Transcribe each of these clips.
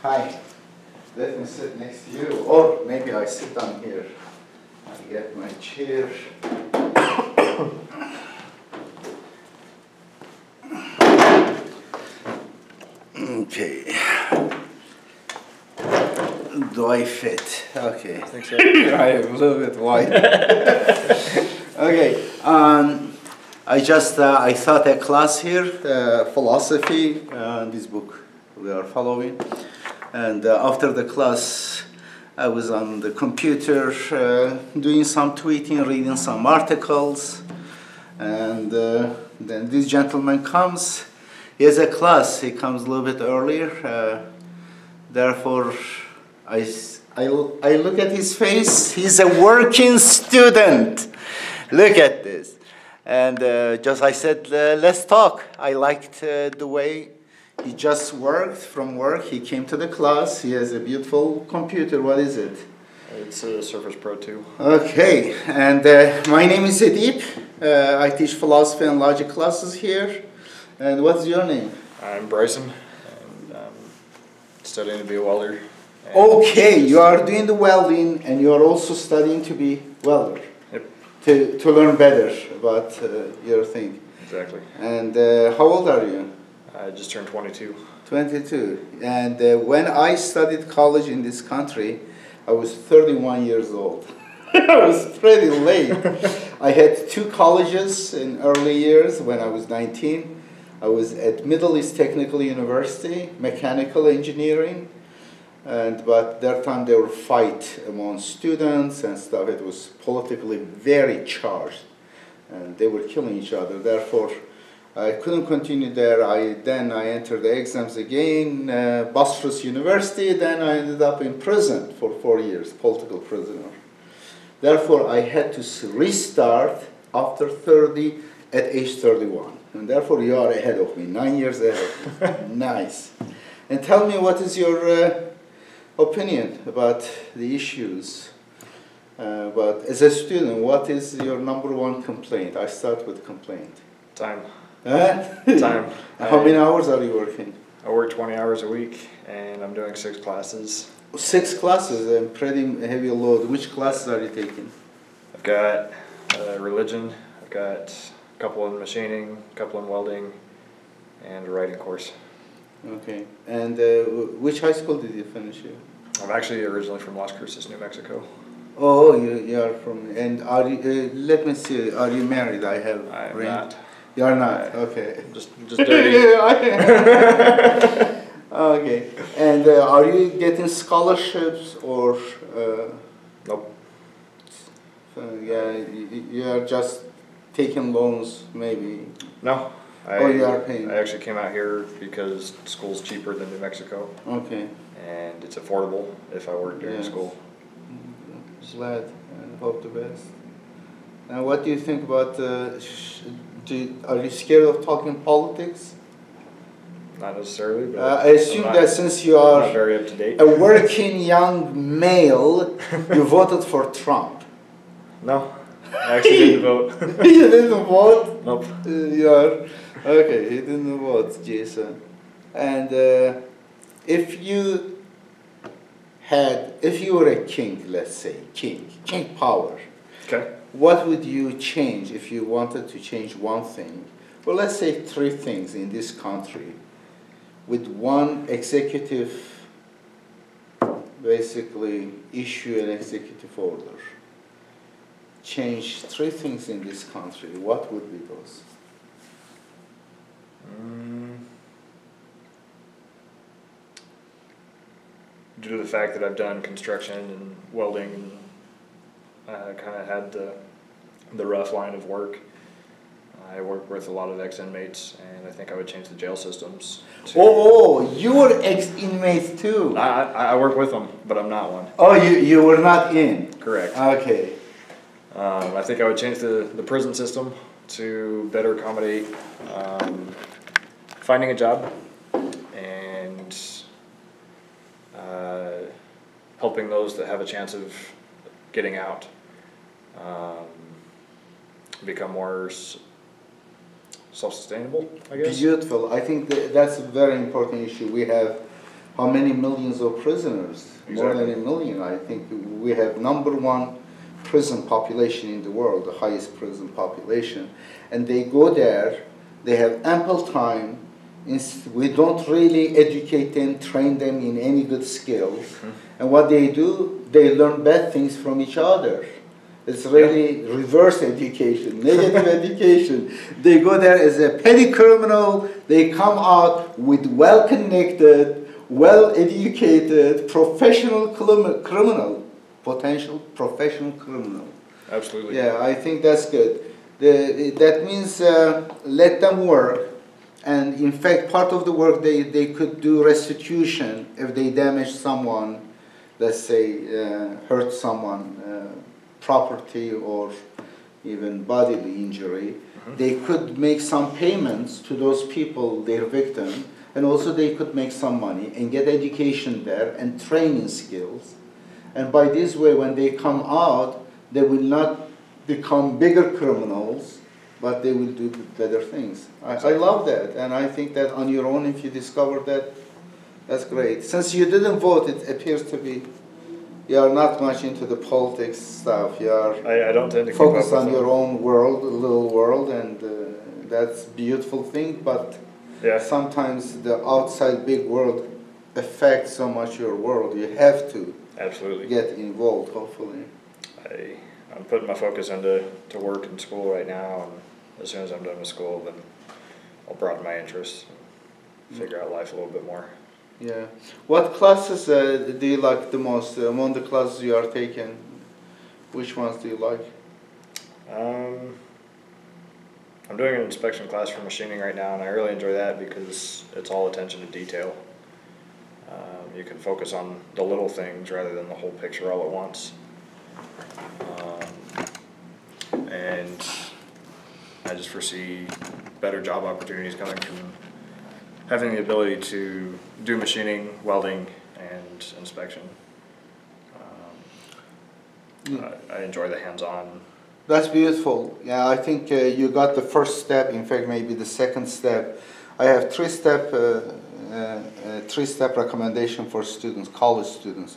Hi. Let me sit next to you, or maybe I sit down here. I get my chair. Okay. Do I fit? Okay. I think so. I am a little bit wide. Okay. I taught a class here, philosophy, this book we are following. And after the class, I was on the computer doing some tweeting, reading some articles. And then this gentleman comes. He has a class. He comes a little bit earlier. Therefore, I look at his face. He's a working student. Look at this. And I said, let's talk. I liked the way he just worked from work. He came to the class. He has a beautiful computer. What is it? It's a Surface Pro 2. Okay. And my name is Edip. I teach philosophy and logic classes here. And what's your name? I'm Bryson, and I'm studying to be a welder. Okay, you are doing the welding, and you are also studying to be welder. Yep. To learn better about your thing. Exactly. And how old are you? I just turned 22. 22. And when I studied college in this country, I was 31 years old. I was pretty late. I had 2 colleges in early years when I was 19. I was at Middle East Technical University, mechanical engineering. But that time there were fight among students and stuff. It was politically very charged, and they were killing each other. Therefore, I couldn't continue there. Then I entered the exams again, Bosphorus University. Then I ended up in prison for 4 years, political prisoner. Therefore, I had to restart after 30 at age 31. And therefore, you are ahead of me, 9 years ahead of me. Nice. And tell me, what is your opinion about the issues? But as a student, what is your #1 complaint? I start with complaint. Time. Time. How many hours are you working? I work 20 hours a week, and I'm doing 6 classes. 6 classes, and pretty heavy load. Which classes are you taking? I've got religion, I've got a couple in machining, a couple in welding, and a writing course. Okay. And which high school did you finish here? I'm actually originally from Las Cruces, New Mexico. Oh, you are from, and are you, let me see, are you married? I am not. You are not, okay. Just dirty. Okay. And are you getting scholarships or? Nope. Yeah, you are just taking loans, maybe. No. You are paying. I actually came out here because school's cheaper than New Mexico. Okay. And it's affordable if I work during school. Glad and hope the best. Now, what do you think about? Are you scared of talking politics? Not necessarily, but I assume that since you are not very up to date. a working young male, you voted for Trump. No, I actually didn't vote. You didn't vote? Nope. You are okay. You didn't vote, Jason. And if you were a king, let's say king power. Okay. What would you change if you wanted to change one thing? Well, let's say 3 things in this country with one executive, basically issue an executive order. Change 3 things in this country. What would be those? Due to the fact that I've done construction and welding and kind of had the rough line of work, I work with a lot of ex-inmates, and I think I would change the jail systems. You were ex-inmate too. I work with them, but I'm not one. Oh, you were not in. Correct. Okay. I think I would change the prison system to better accommodate finding a job and helping those that have a chance of getting out become more self-sustainable, I guess. Beautiful. I think that's a very important issue. We have how many millions of prisoners? Exactly. More than a million. I think we have #1 prison population in the world, the highest prison population. And they go there, they have ample time. We don't really educate them, train them in any good skills. And what they do, they learn bad things from each other. It's really reverse education, negative education. They go there as a petty criminal, they come out with well-connected, well-educated, professional criminal, potential professional criminal. Absolutely. Yeah, I think that's good. That means let them work. And in fact, part of the work they could do restitution if they damage someone, let's say hurt someone, property or even bodily injury. They could make some payments to those people, their victim, and also they could make some money and get education there and training skills. And by this way, when they come out, they will not become bigger criminals, but they will do better things. I love that, and I think that on your own, if you discover that, that's great. Since you didn't vote, it appears to be you are not much into the politics stuff. You are I don't tend to focused keep up on with your them. own world, little world, and that's a beautiful thing, but Yeah. sometimes the outside big world affects so much your world. You have to Absolutely. get involved, hopefully. I'm putting my focus into work and school right now, and as soon as I'm done with school, then I'll broaden my interests and figure out life a little bit more. Yeah. What classes do you like the most? Among the classes you are taking, which ones do you like? I'm doing an inspection class for machining right now, and I really enjoy that because it's all attention to detail. You can focus on the little things rather than the whole picture all at once. And I just foresee better job opportunities coming from having the ability to do machining, welding, and inspection. I enjoy the hands-on. That's beautiful. Yeah, I think you got the first step. In fact, maybe the second step. I have three-step recommendation for students, college students,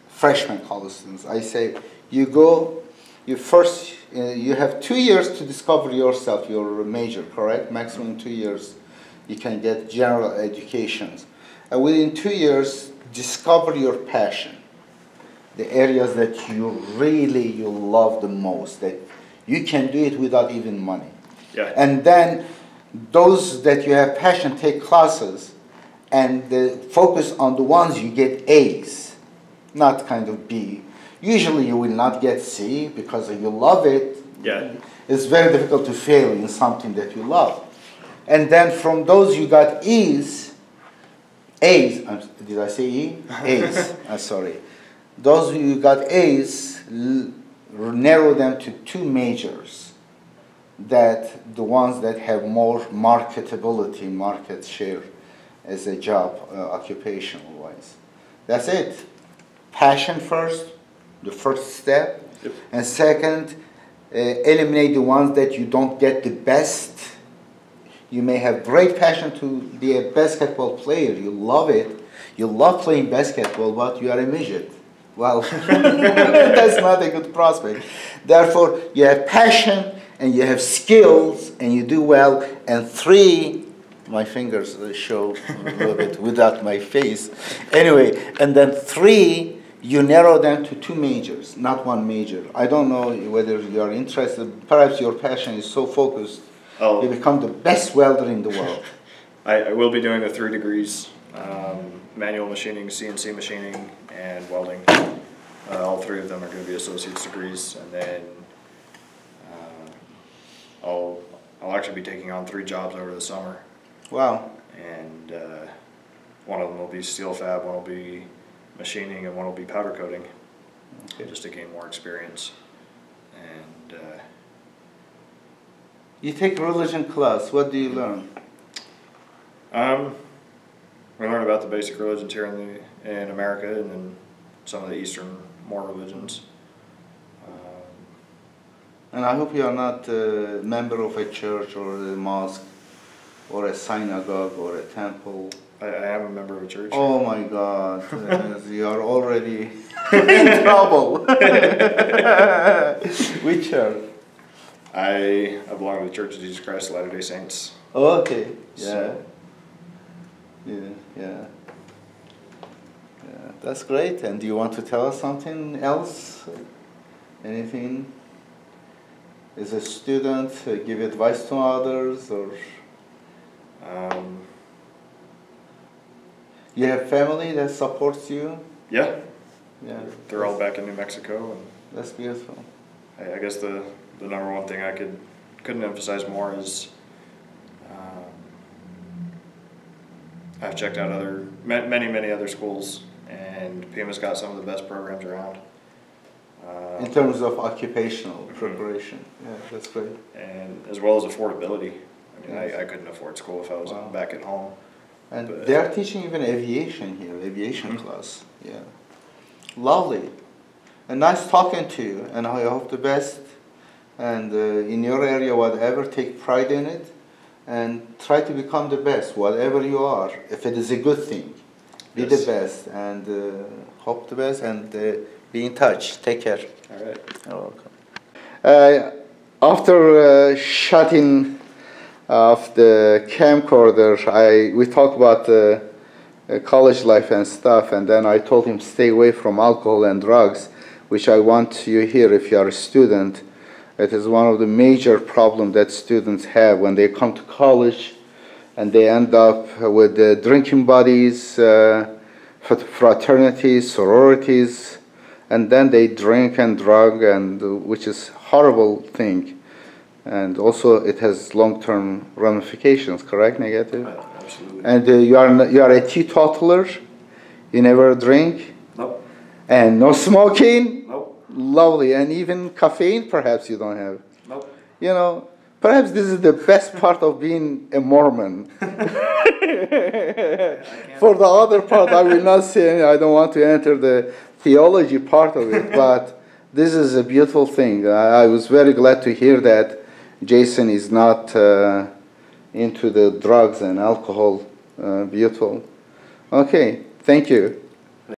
freshman college students. I say you go. You first you have 2 years to discover yourself, your major, correct? Maximum 2 years. You can get general education. And within 2 years, discover your passion. The areas that you love the most, that you can do it without even money. Yeah. And then those that you have passion, take classes and focus on the ones you get A's, not kind of B. Usually you will not get C because you love it. Yeah. It's very difficult to fail in something that you love. And then from those you got A's, did I say E? A's, sorry. Those who got A's, narrow them to 2 majors, that the ones that have more marketability, market share as a job, occupational wise. That's it. Passion first, the first step. Yep. And second, eliminate the ones that you don't get the best. You may have great passion to be a basketball player. You love it. You love playing basketball, but you are a midget. Well, that's not a good prospect. Therefore, you have passion and you have skills and you do well. And 3, my fingers show a little bit without my face. Anyway, and then 3, you narrow them to 2 majors, not 1 major. I don't know whether you are interested. Perhaps your passion is so focused, you become the best welder in the world. I will be doing the 3 degrees, manual machining, CNC machining, and welding. All 3 of them are going to be associate's degrees, and then I'll actually be taking on 3 jobs over the summer. Wow. And one of them will be steel fab, one will be machining, and one will be powder coating, just to gain more experience. And you take religion class. What do you learn? we learn about the basic religions here in America, and then some of the Eastern more religions. And I hope you are not a member of a church or a mosque or a synagogue or a temple. I am a member of a church. Oh my God, you are already in trouble. Which church? I belong to the Church of Jesus Christ of Latter-day Saints. Oh, okay, yeah. So, Yeah. That's great. And do you want to tell us something else? Anything? As a student, give advice to others, or you have family that supports you? yeah. Yeah. They're all back in New Mexico, and That's beautiful. I guess the number one thing I couldn't emphasize more is I've checked out many other schools, and Pima's got some of the best programs around. In terms of occupational preparation, yeah, that's great. And as well as affordability. I mean, Yes. I couldn't afford school if I was Wow. back at home. And But- they are teaching even aviation here, aviation class. Yeah, lovely. And nice talking to you. And I hope the best. And in your area, whatever, take pride in it, and try to become the best, whatever you are. If it is a good thing, be Yes. the best, and hope the best, and be in touch. Take care. All right. You're welcome. After shutting off the camcorder, we talked about college life and stuff, and then I told him stay away from alcohol and drugs, which I want you here if you are a student. It is one of the major problems that students have when they come to college, and they end up with drinking buddies, fraternities, sororities, and then they drink and drug, and which is horrible thing. And also it has long-term ramifications, correct? Negative? Absolutely. And you are a teetotaler? You never drink? Nope. And no smoking? Nope. Lovely. And even caffeine perhaps you don't have? Nope. You know, perhaps this is the best part of being a Mormon. For the other part, I will not say, I don't want to enter the theology part of it, but this is a beautiful thing. I was very glad to hear that Jason is not into the drugs and alcohol. Beautiful. Okay, thank you.